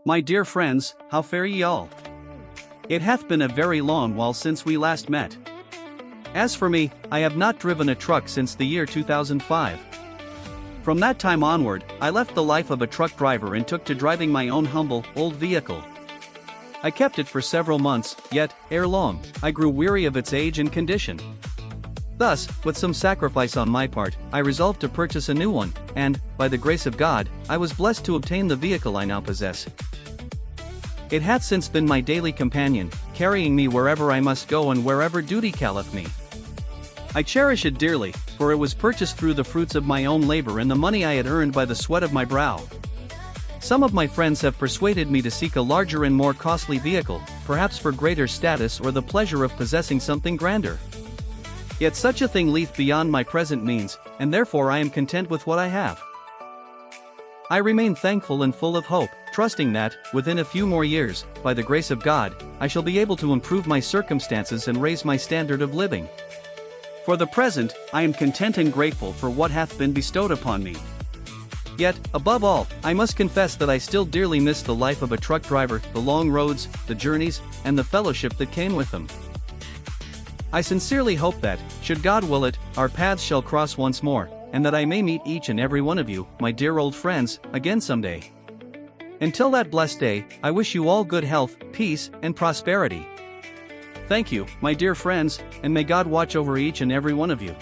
My dear friends, how fare ye all? It hath been a very long while since we last met. As for me, I have not driven a truck since the year 2005. From that time onward, I left the life of a truck driver and took to driving my own humble, old vehicle. I kept it for several months, yet, ere long, I grew weary of its age and condition. Thus, with some sacrifice on my part, I resolved to purchase a new one, and, by the grace of God, I was blessed to obtain the vehicle I now possess. It hath since been my daily companion, carrying me wherever I must go and wherever duty calleth me. I cherish it dearly, for it was purchased through the fruits of my own labor and the money I had earned by the sweat of my brow. Some of my friends have persuaded me to seek a larger and more costly vehicle, perhaps for greater status or the pleasure of possessing something grander. Yet such a thing lieth beyond my present means, and therefore I am content with what I have. I remain thankful and full of hope, trusting that, within a few more years, by the grace of God, I shall be able to improve my circumstances and raise my standard of living. For the present, I am content and grateful for what hath been bestowed upon me. Yet, above all, I must confess that I still dearly miss the life of a truck driver, the long roads, the journeys, and the fellowship that came with them. I sincerely hope that, should God will it, our paths shall cross once more, and that I may meet each and every one of you, my dear old friends, again someday. Until that blessed day, I wish you all good health, peace, and prosperity. Thank you, my dear friends, and may God watch over each and every one of you.